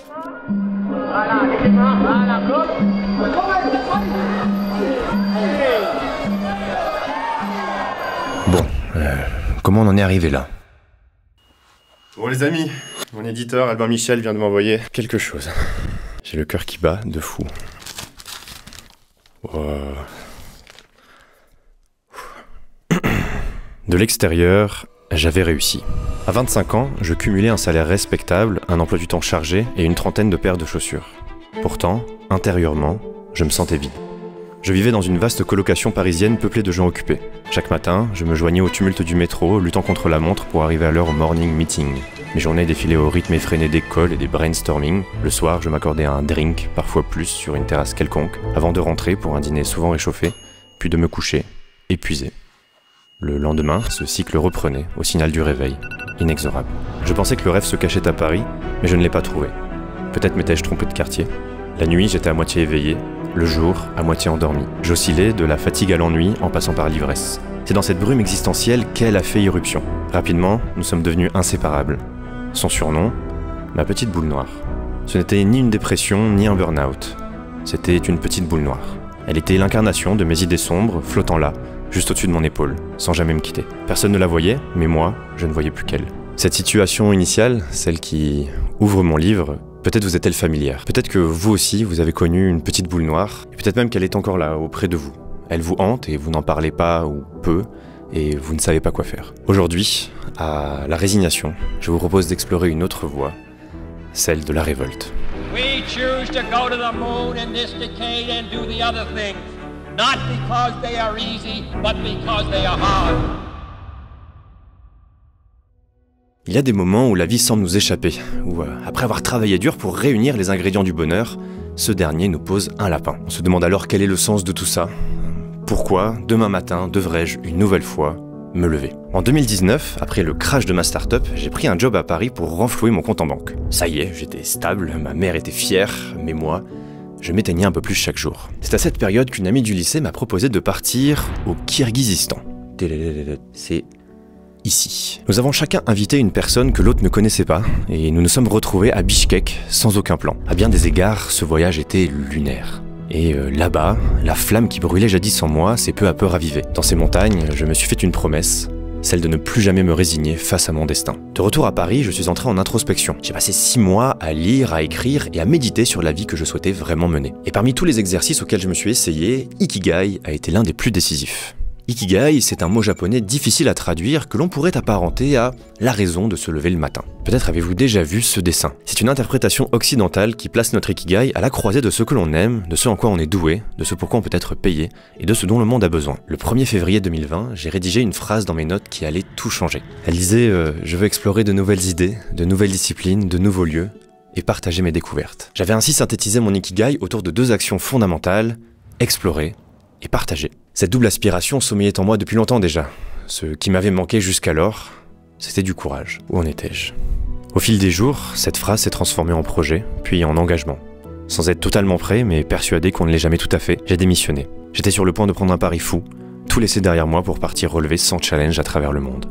Voilà, les mains, voilà, Bon, comment on en est arrivé là? Bon les amis, mon éditeur Albin Michel vient de m'envoyer quelque chose. J'ai le cœur qui bat de fou. Wow. De l'extérieur, j'avais réussi. À 25 ans, je cumulais un salaire respectable, un emploi du temps chargé et une trentaine de paires de chaussures. Pourtant, intérieurement, je me sentais vide. Je vivais dans une vaste colocation parisienne peuplée de gens occupés. Chaque matin, je me joignais au tumulte du métro, luttant contre la montre pour arriver à l'heure au morning meeting. Mes journées défilaient au rythme effréné d'école et des brainstorming. Le soir, je m'accordais un drink, parfois plus, sur une terrasse quelconque, avant de rentrer pour un dîner souvent réchauffé, puis de me coucher, épuisé. Le lendemain, ce cycle reprenait, au signal du réveil, inexorable. Je pensais que le rêve se cachait à Paris, mais je ne l'ai pas trouvé. Peut-être m'étais-je trompé de quartier. La nuit, j'étais à moitié éveillé, le jour, à moitié endormi. J'oscillais de la fatigue à l'ennui en passant par l'ivresse. C'est dans cette brume existentielle qu'elle a fait irruption. Rapidement, nous sommes devenus inséparables. Son surnom, ma petite boule noire. Ce n'était ni une dépression, ni un burn-out. C'était une petite boule noire. Elle était l'incarnation de mes idées sombres, flottant là, juste au-dessus de mon épaule, sans jamais me quitter. Personne ne la voyait, mais moi, je ne voyais plus qu'elle. Cette situation initiale, celle qui ouvre mon livre, peut-être vous est-elle familière. Peut-être que vous aussi, vous avez connu une petite boule noire, et peut-être même qu'elle est encore là, auprès de vous. Elle vous hante et vous n'en parlez pas ou peu, et vous ne savez pas quoi faire. Aujourd'hui, à la résignation, je vous propose d'explorer une autre voie, celle de la révolte. We choose to go to the moon in this decade and do the other things, not because they are easy, but because they are hard. Il y a des moments où la vie semble nous échapper, où après avoir travaillé dur pour réunir les ingrédients du bonheur, ce dernier nous pose un lapin. On se demande alors quel est le sens de tout ça. Pourquoi, demain matin, devrais-je une nouvelle fois me lever? En 2019, après le crash de ma start-up, j'ai pris un job à Paris pour renflouer mon compte en banque. Ça y est, j'étais stable, ma mère était fière, mais moi, je m'éteignais un peu plus chaque jour. C'est à cette période qu'une amie du lycée m'a proposé de partir au Kirghizistan. C'est ici. Nous avons chacun invité une personne que l'autre ne connaissait pas, et nous nous sommes retrouvés à Bichkek sans aucun plan. À bien des égards, ce voyage était lunaire. Et là-bas, la flamme qui brûlait jadis en moi s'est peu à peu ravivée. Dans ces montagnes, je me suis fait une promesse, celle de ne plus jamais me résigner face à mon destin. De retour à Paris, je suis entré en introspection. J'ai passé 6 mois à lire, à écrire et à méditer sur la vie que je souhaitais vraiment mener. Et parmi tous les exercices auxquels je me suis essayé, Ikigai a été l'un des plus décisifs. Ikigai, c'est un mot japonais difficile à traduire que l'on pourrait apparenter à la raison de se lever le matin. Peut-être avez-vous déjà vu ce dessin. C'est une interprétation occidentale qui place notre Ikigai à la croisée de ce que l'on aime, de ce en quoi on est doué, de ce pourquoi on peut être payé et de ce dont le monde a besoin. Le 1er février 2020, j'ai rédigé une phrase dans mes notes qui allait tout changer. Elle disait je veux explorer de nouvelles idées, de nouvelles disciplines, de nouveaux lieux et partager mes découvertes. J'avais ainsi synthétisé mon Ikigai autour de 2 actions fondamentales, explorer et partager. Cette double aspiration sommeillait en moi depuis longtemps déjà. Ce qui m'avait manqué jusqu'alors, c'était du courage. Où en étais-je? Au fil des jours, cette phrase s'est transformée en projet, puis en engagement. Sans être totalement prêt, mais persuadé qu'on ne l'est jamais tout à fait, j'ai démissionné. J'étais sur le point de prendre un pari fou, tout laisser derrière moi pour partir relever 100 challenges à travers le monde.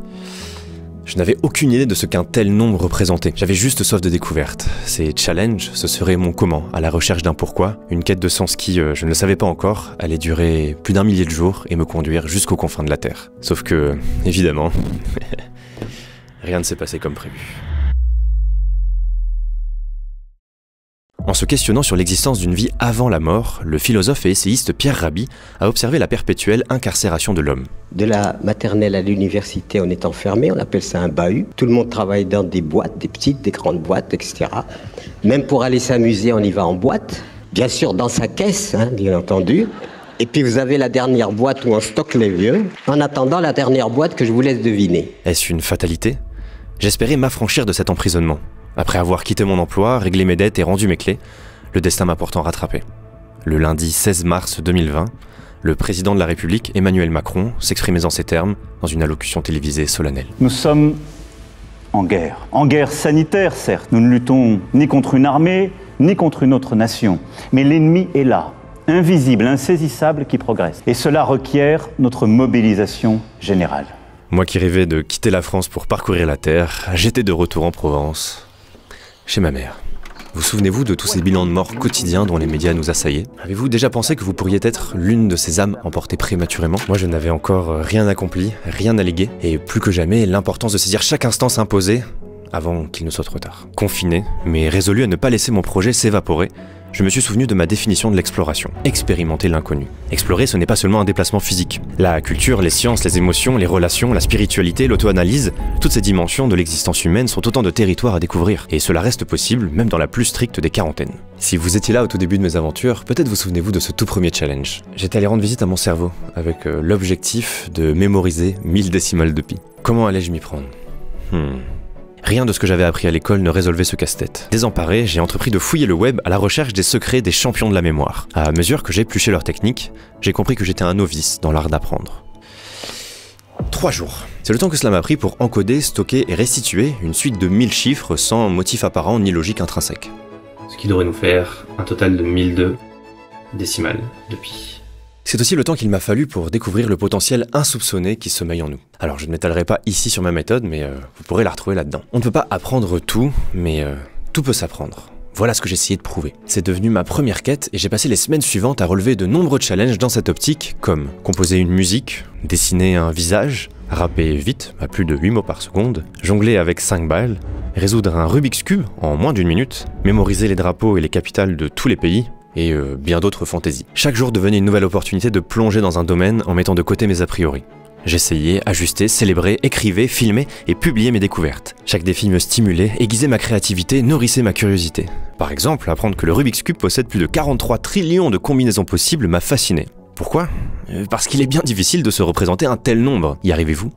Je n'avais aucune idée de ce qu'un tel nombre représentait. J'avais juste soif de découverte. Ces challenges, ce serait mon comment, à la recherche d'un pourquoi, une quête de sens qui, je ne le savais pas encore, allait durer plus d'1 millier de jours et me conduire jusqu'aux confins de la Terre. Sauf que, évidemment, rien ne s'est passé comme prévu. En se questionnant sur l'existence d'une vie avant la mort, le philosophe et essayiste Pierre Rabhi a observé la perpétuelle incarcération de l'homme. De la maternelle à l'université, on est enfermé, on appelle ça un bahut. Tout le monde travaille dans des boîtes, des petites, des grandes boîtes, etc. Même pour aller s'amuser, on y va en boîte. Bien sûr, dans sa caisse, hein, bien entendu. Et puis vous avez la dernière boîte où on stocke les vieux. En attendant, la dernière boîte que je vous laisse deviner. Est-ce une fatalité? J'espérais m'affranchir de cet emprisonnement. Après avoir quitté mon emploi, réglé mes dettes et rendu mes clés, le destin m'a pourtant rattrapé. Le lundi 16 mars 2020, le président de la République, Emmanuel Macron, s'exprimait en ces termes dans une allocution télévisée solennelle. Nous sommes en guerre sanitaire certes. Nous ne luttons ni contre une armée, ni contre une autre nation. Mais l'ennemi est là, invisible, insaisissable, qui progresse. Et cela requiert notre mobilisation générale. Moi qui rêvais de quitter la France pour parcourir la terre, j'étais de retour en Provence, chez ma mère. Vous souvenez-vous de tous ces bilans de mort quotidiens dont les médias nous assaillaient? Avez-vous déjà pensé que vous pourriez être l'une de ces âmes emportées prématurément? Moi, je n'avais encore rien accompli, rien à léguer, et plus que jamais, l'importance de saisir chaque instant s'imposait avant qu'il ne soit trop tard. Confiné, mais résolu à ne pas laisser mon projet s'évaporer, je me suis souvenu de ma définition de l'exploration. Expérimenter l'inconnu. Explorer, ce n'est pas seulement un déplacement physique. La culture, les sciences, les émotions, les relations, la spiritualité, l'auto-analyse, toutes ces dimensions de l'existence humaine sont autant de territoires à découvrir. Et cela reste possible, même dans la plus stricte des quarantaines. Si vous étiez là au tout début de mes aventures, peut-être vous souvenez-vous de ce tout premier challenge. J'étais allé rendre visite à mon cerveau, avec l'objectif de mémoriser 1000 décimales de pi. Comment allais-je m'y prendre? Rien de ce que j'avais appris à l'école ne résolvait ce casse-tête. Désemparé, j'ai entrepris de fouiller le web à la recherche des secrets des champions de la mémoire. À mesure que j'épluchais leurs techniques, j'ai compris que j'étais un novice dans l'art d'apprendre. 3 jours. C'est le temps que cela m'a pris pour encoder, stocker et restituer une suite de 1000 chiffres sans motif apparent ni logique intrinsèque. Ce qui devrait nous faire un total de 1002 décimales de pi. C'est aussi le temps qu'il m'a fallu pour découvrir le potentiel insoupçonné qui sommeille en nous. Alors je ne m'étalerai pas ici sur ma méthode, mais vous pourrez la retrouver là-dedans. On ne peut pas apprendre tout, mais tout peut s'apprendre. Voilà ce que j'ai essayé de prouver. C'est devenu ma première quête et j'ai passé les semaines suivantes à relever de nombreux challenges dans cette optique, comme composer une musique, dessiner un visage, rapper vite, à plus de 8 mots par seconde, jongler avec 5 balles, résoudre un Rubik's Cube en moins d'1 minute, mémoriser les drapeaux et les capitales de tous les pays, et bien d'autres fantaisies. Chaque jour devenait une nouvelle opportunité de plonger dans un domaine en mettant de côté mes a priori. J'essayais, ajustais, célébrais, écrivais, filmais et publiais mes découvertes. Chaque défi me stimulait, aiguisait ma créativité, nourrissait ma curiosité. Par exemple, apprendre que le Rubik's Cube possède plus de 43 trillions de combinaisons possibles m'a fasciné. Pourquoi? Parce qu'il est bien difficile de se représenter un tel nombre. Y arrivez-vous?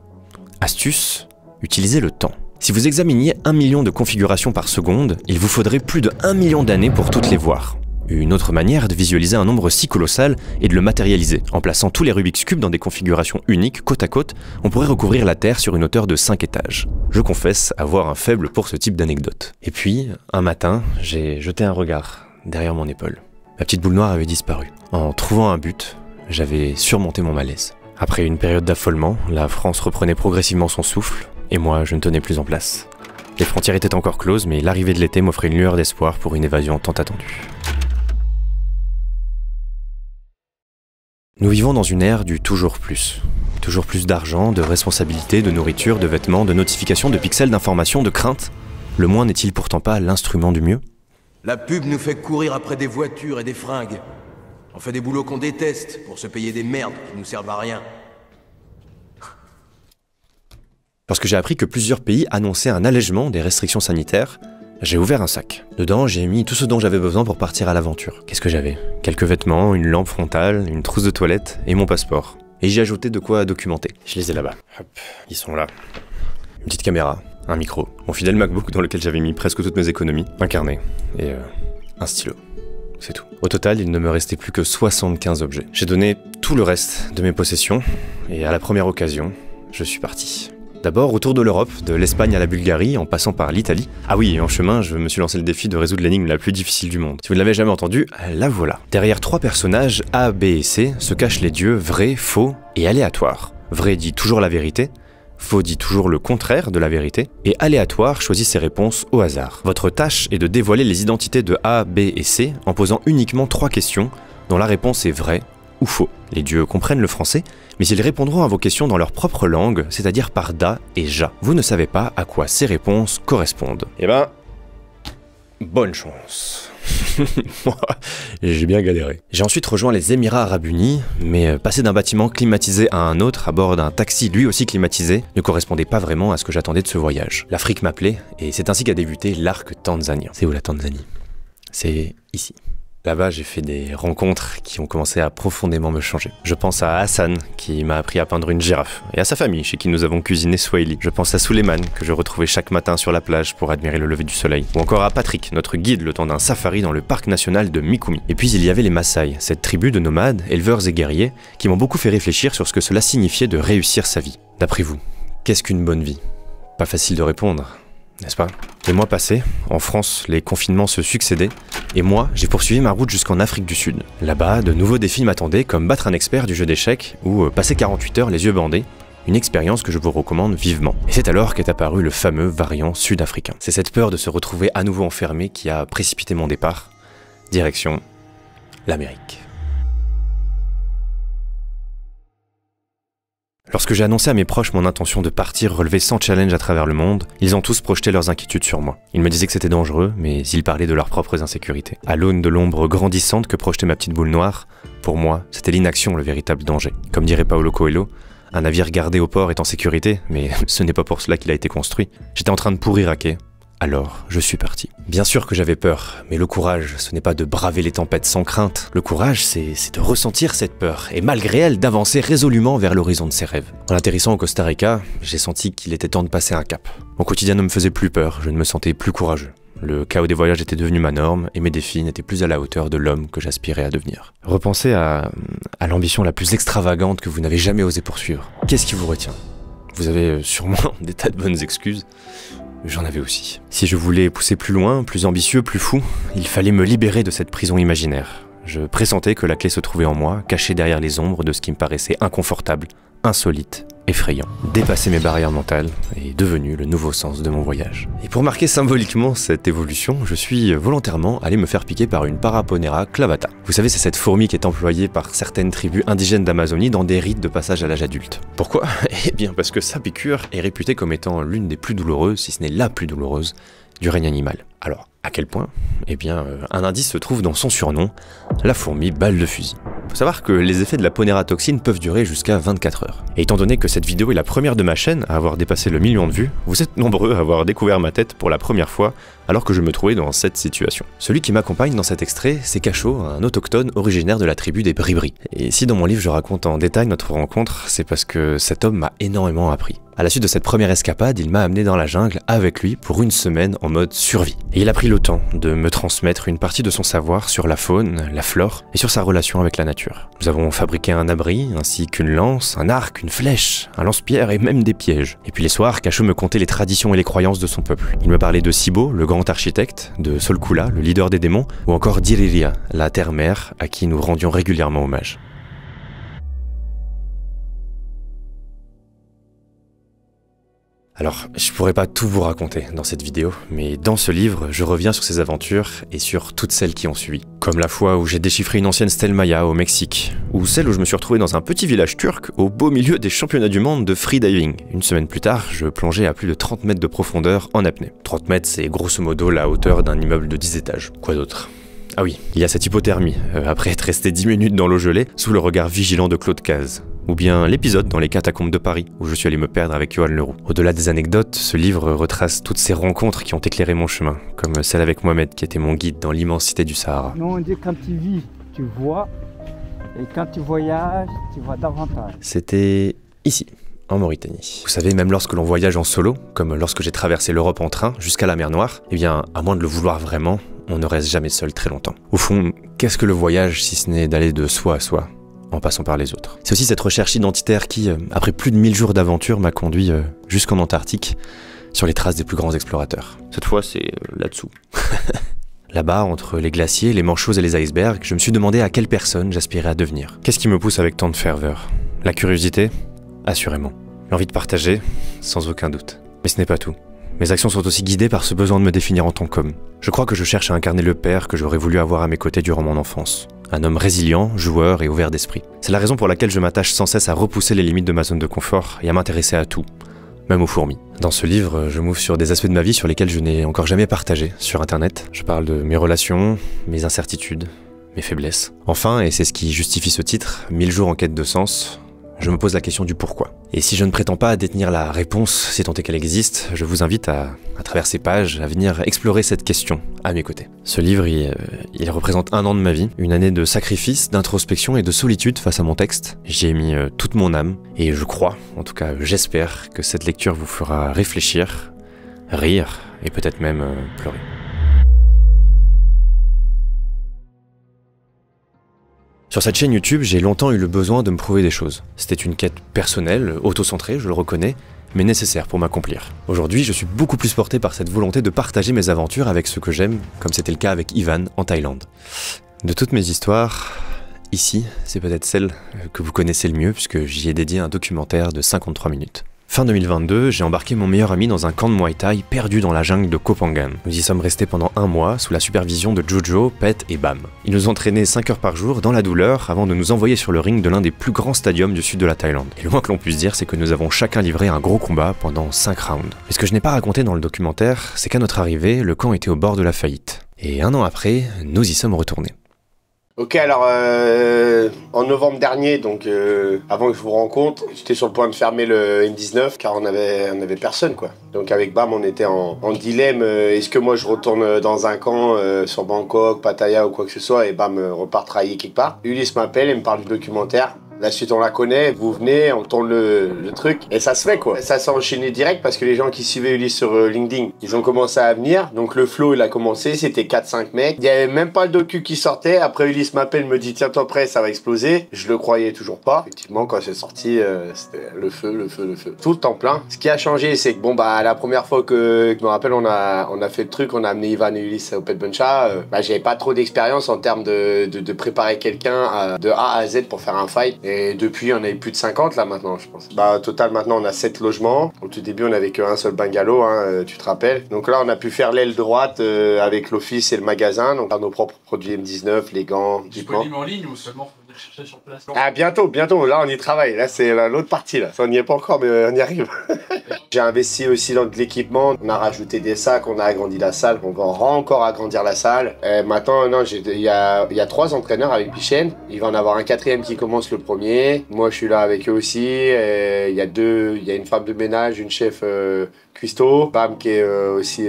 Astuce, utilisez le temps. Si vous examiniez 1 million de configurations par seconde, il vous faudrait plus de 1 million d'années pour toutes les voir. Une autre manière de visualiser un nombre si colossal est de le matérialiser. En plaçant tous les Rubik's Cube dans des configurations uniques, côte à côte, on pourrait recouvrir la Terre sur une hauteur de 5 étages. Je confesse avoir un faible pour ce type d'anecdote. Et puis, un matin, j'ai jeté un regard derrière mon épaule. Ma petite boule noire avait disparu. En trouvant un but, j'avais surmonté mon malaise. Après une période d'affolement, la France reprenait progressivement son souffle, et moi, je ne tenais plus en place. Les frontières étaient encore closes, mais l'arrivée de l'été m'offrait une lueur d'espoir pour une évasion tant attendue. Nous vivons dans une ère du toujours plus. Toujours plus d'argent, de responsabilités, de nourriture, de vêtements, de notifications, de pixels, d'informations, de craintes. Le moins n'est-il pourtant pas l'instrument du mieux? La pub nous fait courir après des voitures et des fringues. On fait des boulots qu'on déteste pour se payer des merdes qui nous servent à rien. Lorsque j'ai appris que plusieurs pays annonçaient un allègement des restrictions sanitaires, j'ai ouvert un sac. Dedans, j'ai mis tout ce dont j'avais besoin pour partir à l'aventure. Qu'est-ce que j'avais? Quelques vêtements, une lampe frontale, une trousse de toilette et mon passeport. Et j'y ai ajouté de quoi documenter. Je les ai là-bas. Hop, ils sont là. Une petite caméra, un micro, mon fidèle MacBook dans lequel j'avais mis presque toutes mes économies, un carnet et un stylo. C'est tout. Au total, il ne me restait plus que 75 objets. J'ai donné tout le reste de mes possessions et à la première occasion, je suis parti. D'abord autour de l'Europe, de l'Espagne à la Bulgarie, en passant par l'Italie. Ah oui, et en chemin, je me suis lancé le défi de résoudre l'énigme la plus difficile du monde. Si vous ne l'avez jamais entendu, la voilà. Derrière 3 personnages, A, B et C, se cachent les dieux vrai, faux et aléatoire. Vrai dit toujours la vérité, faux dit toujours le contraire de la vérité, et aléatoire choisit ses réponses au hasard. Votre tâche est de dévoiler les identités de A, B et C en posant uniquement 3 questions dont la réponse est vraie ou faux. Les dieux comprennent le français, mais ils répondront à vos questions dans leur propre langue, c'est-à-dire par da et ja. Vous ne savez pas à quoi ces réponses correspondent. Eh ben, bonne chance. Moi, j'ai bien galéré. J'ai ensuite rejoint les Émirats Arabes Unis, mais passer d'un bâtiment climatisé à un autre à bord d'un taxi lui aussi climatisé ne correspondait pas vraiment à ce que j'attendais de ce voyage. L'Afrique m'appelait, et c'est ainsi qu'a débuté l'arc tanzanien. C'est où la Tanzanie? C'est ici. Là-bas, j'ai fait des rencontres qui ont commencé à profondément me changer. Je pense à Hassan, qui m'a appris à peindre une girafe, et à sa famille, chez qui nous avons cuisiné Swahili. Je pense à Suleiman, que je retrouvais chaque matin sur la plage pour admirer le lever du soleil. Ou encore à Patrick, notre guide le temps d'un safari dans le parc national de Mikumi. Et puis il y avait les Maasai, cette tribu de nomades, éleveurs et guerriers, qui m'ont beaucoup fait réfléchir sur ce que cela signifiait de réussir sa vie. D'après vous, qu'est-ce qu'une bonne vie? Pas facile de répondre, n'est-ce pas? Les mois passés, en France, les confinements se succédaient, et moi, j'ai poursuivi ma route jusqu'en Afrique du Sud. Là-bas, de nouveaux défis m'attendaient, comme battre un expert du jeu d'échecs, ou passer 48 heures les yeux bandés, Une expérience que je vous recommande vivement. Et c'est alors qu'est apparu le fameux variant sud-africain. C'est cette peur de se retrouver à nouveau enfermé qui a précipité mon départ. Direction l'Amérique. Lorsque j'ai annoncé à mes proches mon intention de partir relever 100 challenges à travers le monde, ils ont tous projeté leurs inquiétudes sur moi. Ils me disaient que c'était dangereux, mais ils parlaient de leurs propres insécurités. À l'aune de l'ombre grandissante que projetait ma petite boule noire, pour moi, c'était l'inaction le véritable danger. Comme dirait Paulo Coelho, un navire gardé au port est en sécurité, mais ce n'est pas pour cela qu'il a été construit. J'étais en train de pourrir à quai. Alors, je suis parti. Bien sûr que j'avais peur, mais le courage, ce n'est pas de braver les tempêtes sans crainte. Le courage, c'est de ressentir cette peur, et malgré elle, d'avancer résolument vers l'horizon de ses rêves. En atterrissant au Costa Rica, j'ai senti qu'il était temps de passer un cap. Mon quotidien ne me faisait plus peur, je ne me sentais plus courageux. Le chaos des voyages était devenu ma norme, et mes défis n'étaient plus à la hauteur de l'homme que j'aspirais à devenir. Repensez à l'ambition la plus extravagante que vous n'avez jamais osé poursuivre. Qu'est-ce qui vous retient? Vous avez sûrement des tas de bonnes excuses. J'en avais aussi. Si je voulais pousser plus loin, plus ambitieux, plus fou, il fallait me libérer de cette prison imaginaire. Je pressentais que la clé se trouvait en moi, cachée derrière les ombres de ce qui me paraissait inconfortable, insolite, effrayant. Dépasser mes barrières mentales est devenu le nouveau sens de mon voyage. Et pour marquer symboliquement cette évolution, je suis volontairement allé me faire piquer par une Paraponera clavata. Vous savez, c'est cette fourmi qui est employée par certaines tribus indigènes d'Amazonie dans des rites de passage à l'âge adulte. Pourquoi? Eh bien parce que sa piqûre est réputée comme étant l'une des plus douloureuses, si ce n'est la plus douloureuse, du règne animal. Alors, à quel point? Eh bien, un indice se trouve dans son surnom, la fourmi balle de fusil. Faut savoir que les effets de la ponéra-toxine peuvent durer jusqu'à 24 heures. Et étant donné que cette vidéo est la première de ma chaîne à avoir dépassé le 1 million de vues, vous êtes nombreux à avoir découvert ma tête pour la première fois alors que je me trouvais dans cette situation. Celui qui m'accompagne dans cet extrait, c'est Cacho, un autochtone originaire de la tribu des Bribri. Et si dans mon livre je raconte en détail notre rencontre, c'est parce que cet homme m'a énormément appris. À la suite de cette première escapade, il m'a amené dans la jungle avec lui pour une semaine en mode survie. Et il a pris le temps de me transmettre une partie de son savoir sur la faune, la flore et sur sa relation avec la nature. Nous avons fabriqué un abri, ainsi qu'une lance, un arc, une flèche, un lance-pierre et même des pièges. Et puis les soirs, Cacho me contait les traditions et les croyances de son peuple. Il me parlait de Sibo, le grand architecte, de Solkula, le leader des démons, ou encore d'Iriria, la terre-mère, à qui nous rendions régulièrement hommage. Alors, je pourrais pas tout vous raconter dans cette vidéo, mais dans ce livre, je reviens sur ces aventures et sur toutes celles qui ont suivi. Comme la fois où j'ai déchiffré une ancienne stèle Maya au Mexique, ou celle où je me suis retrouvé dans un petit village turc au beau milieu des championnats du monde de freediving. Une semaine plus tard, je plongeais à plus de 30 mètres de profondeur en apnée. 30 mètres, c'est grosso modo la hauteur d'un immeuble de 10 étages. Quoi d'autre ? Ah oui, il y a cette hypothermie, après être resté 10 minutes dans l'eau gelée, sous le regard vigilant de Claude Cazes. Ou bien l'épisode dans les catacombes de Paris, où je suis allé me perdre avec Johan Leroux. Au-delà des anecdotes, ce livre retrace toutes ces rencontres qui ont éclairé mon chemin, comme celle avec Mohamed qui était mon guide dans l'immensité du Sahara. Non, on dit quand tu vis, tu vois, et quand tu voyages, tu vois davantage. C'était ici, en Mauritanie. Vous savez, même lorsque l'on voyage en solo, comme lorsque j'ai traversé l'Europe en train jusqu'à la mer Noire, eh bien, à moins de le vouloir vraiment, on ne reste jamais seul très longtemps. Au fond, qu'est-ce que le voyage si ce n'est d'aller de soi à soi, en passant par les autres? C'est aussi cette recherche identitaire qui, après plus de 1000 jours d'aventure, m'a conduit jusqu'en Antarctique, sur les traces des plus grands explorateurs. Cette fois, c'est là-dessous. Là-bas, entre les glaciers, les manchots et les icebergs, je me suis demandé à quelle personne j'aspirais à devenir. Qu'est-ce qui me pousse avec tant de ferveur? La curiosité? Assurément. L'envie de partager? Sans aucun doute. Mais ce n'est pas tout. Mes actions sont aussi guidées par ce besoin de me définir en tant qu'homme. Je crois que je cherche à incarner le père que j'aurais voulu avoir à mes côtés durant mon enfance. Un homme résilient, joueur et ouvert d'esprit. C'est la raison pour laquelle je m'attache sans cesse à repousser les limites de ma zone de confort et à m'intéresser à tout, même aux fourmis. Dans ce livre, je m'ouvre sur des aspects de ma vie sur lesquels je n'ai encore jamais partagé sur internet. Je parle de mes relations, mes incertitudes, mes faiblesses. Enfin, et c'est ce qui justifie ce titre, 1000 jours en quête de sens, je me pose la question du pourquoi. Et si je ne prétends pas détenir la réponse, si tant est qu'elle existe, je vous invite à travers ces pages, à venir explorer cette question à mes côtés. Ce livre, il représente 1 an de ma vie, une année de sacrifice, d'introspection et de solitude face à mon texte. J'y ai mis toute mon âme, et je crois, en tout cas j'espère, que cette lecture vous fera réfléchir, rire, et peut-être même pleurer. Sur cette chaîne YouTube, j'ai longtemps eu le besoin de me prouver des choses. C'était une quête personnelle, auto-centrée, je le reconnais, mais nécessaire pour m'accomplir. Aujourd'hui, je suis beaucoup plus porté par cette volonté de partager mes aventures avec ceux que j'aime, comme c'était le cas avec Ivan en Thaïlande. De toutes mes histoires, ici, c'est peut-être celle que vous connaissez le mieux puisque j'y ai dédié un documentaire de 53 minutes. Fin 2022, j'ai embarqué mon meilleur ami dans un camp de Muay Thai perdu dans la jungle de Koh Phangan. Nous y sommes restés pendant 1 mois sous la supervision de Jojo, Pet et Bam. Ils nous entraînaient 5 heures par jour dans la douleur avant de nous envoyer sur le ring de l'un des plus grands stadiums du sud de la Thaïlande. Et le moins que l'on puisse dire, c'est que nous avons chacun livré un gros combat pendant 5 rounds. Mais ce que je n'ai pas raconté dans le documentaire, c'est qu'à notre arrivée, le camp était au bord de la faillite. Et 1 an après, nous y sommes retournés. Ok, alors en novembre dernier, donc avant que je vous rencontre, j'étais sur le point de fermer le N19 car on avait personne quoi. Donc avec Bam, on était en dilemme, est-ce que moi je retourne dans un camp sur Bangkok, Pattaya ou quoi que ce soit et Bam repart travailler quelque part. Ulysse m'appelle et me parle du documentaire. La suite on la connaît, vous venez, on tourne le truc et ça se fait quoi. Ça s'est enchaîné direct parce que les gens qui suivaient Ulysse sur LinkedIn, ils ont commencé à venir. Donc le flow il a commencé, c'était 4-5 mecs. Il n'y avait même pas le docu qui sortait. Après Ulysse m'appelle, me dit tiens-toi prêt, ça va exploser. Je le croyais toujours pas. Effectivement quand c'est sorti, c'était le feu. Tout le temps plein. Ce qui a changé c'est que bon bah la première fois que je me rappelle on a fait le truc, on a amené Ivan et Ulysse au Pet Buncha. J'avais pas trop d'expérience en termes de préparer quelqu'un de A à Z pour faire un fight. Et depuis, on avait plus de 50 là maintenant, je pense. Au total, maintenant, on a 7 logements. Au tout début, on n'avait qu'un seul bungalow, hein, tu te rappelles. Donc là, on a pu faire l'aile droite avec l'office et le magasin. Donc, nos propres produits M19, les gants. Disponible en ligne ou seulement faut venir chercher sur place? Ah, bientôt. Là, on y travaille. Là, c'est l'autre partie. Là. Ça, on n'y est pas encore, mais on y arrive. J'ai investi aussi dans de l'équipement. On a rajouté des sacs, on a agrandi la salle. On va encore agrandir la salle. Maintenant, non, il y a 3 entraîneurs avec Pichen. Il va en avoir un 4e qui commence le premier. Moi, je suis là avec eux aussi. Il y a une femme de ménage, une chef cuistot. Bam qui est aussi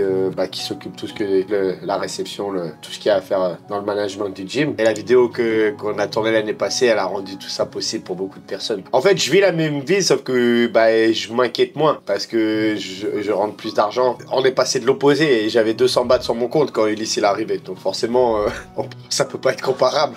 qui s'occupe tout ce que la réception, tout ce qu'il y a à faire dans le management du gym. Et la vidéo qu'on a tournée l'année passée, elle a rendu tout ça possible pour beaucoup de personnes. En fait, je vis la même vie, sauf que je m'inquiète moins parce que je rentre plus d'argent. On est passé de l'opposé et j'avais 200 bahts sur mon compte quand Ulysse est arrivé. Donc forcément, ça peut pas être comparable.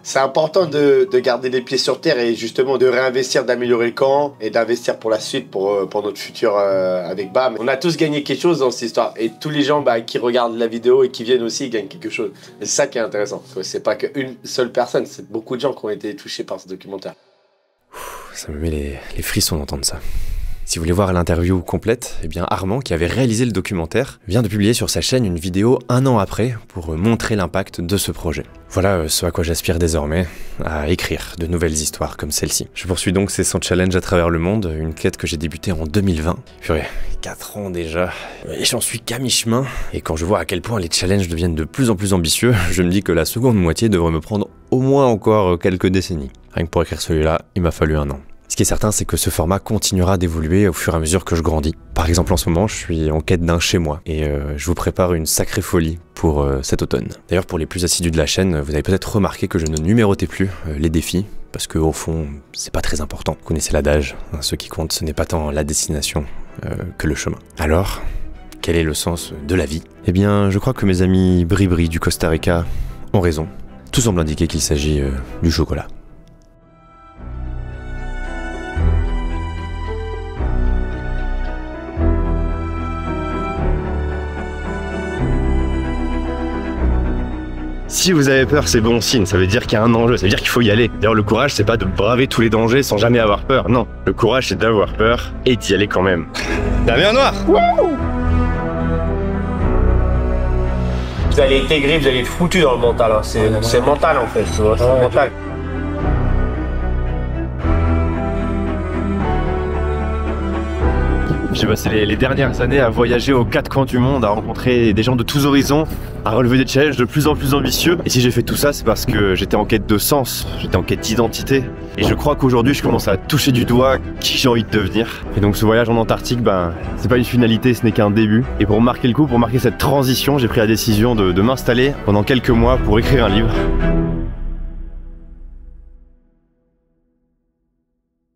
C'est important de garder les pieds sur terre et justement de réinvestir, d'améliorer le camp et d'investir pour la suite, pour notre futur avec Bam. On a tous gagné quelque chose dans cette histoire et tous les gens qui regardent la vidéo et qui viennent aussi gagnent quelque chose. Et c'est ça qui est intéressant. C'est pas qu'une seule personne, c'est beaucoup de gens qui ont été touchés par ce documentaire. Ça me met les frissons d'entendre ça. Si vous voulez voir l'interview complète, eh bien Armand, qui avait réalisé le documentaire, vient de publier sur sa chaîne une vidéo 1 an après pour montrer l'impact de ce projet. Voilà ce à quoi j'aspire désormais, à écrire de nouvelles histoires comme celle-ci. Je poursuis donc ces 100 challenges à travers le monde, une quête que j'ai débutée en 2020. Purée, 4 ans déjà, et j'en suis qu'à mi-chemin. Et quand je vois à quel point les challenges deviennent de plus en plus ambitieux, je me dis que la seconde moitié devrait me prendre au moins encore quelques décennies. Rien que pour écrire celui-là, il m'a fallu 1 an. Ce qui est certain, c'est que ce format continuera d'évoluer au fur et à mesure que je grandis. Par exemple, en ce moment, je suis en quête d'un chez moi et je vous prépare une sacrée folie pour cet automne. D'ailleurs, pour les plus assidus de la chaîne, vous avez peut-être remarqué que je ne numérotais plus les défis parce que au fond, c'est pas très important. Vous connaissez l'adage, hein, ce qui compte, ce n'est pas tant la destination que le chemin. Alors, quel est le sens de la vie? Eh bien, je crois que mes amis Bribri du Costa Rica ont raison. Tout semble indiquer qu'il s'agit du chocolat. Si vous avez peur, c'est bon signe, ça veut dire qu'il y a un enjeu, ça veut dire qu'il faut y aller. D'ailleurs, le courage, c'est pas de braver tous les dangers sans jamais avoir peur, non. Le courage, c'est d'avoir peur et d'y aller quand même. La mer noire! Vous allez intégrer, vous allez être foutu dans le mental, hein. C'est mental en fait, c'est mental. J'ai passé les dernières années à voyager aux 4 coins du monde, à rencontrer des gens de tous horizons, à relever des challenges de plus en plus ambitieux. Et si j'ai fait tout ça, c'est parce que j'étais en quête de sens, j'étais en quête d'identité. Et je crois qu'aujourd'hui, je commence à toucher du doigt qui j'ai envie de devenir. Et donc ce voyage en Antarctique, c'est pas une finalité, ce n'est qu'un début. Et pour marquer le coup, pour marquer cette transition, j'ai pris la décision de m'installer pendant quelques mois pour écrire un livre.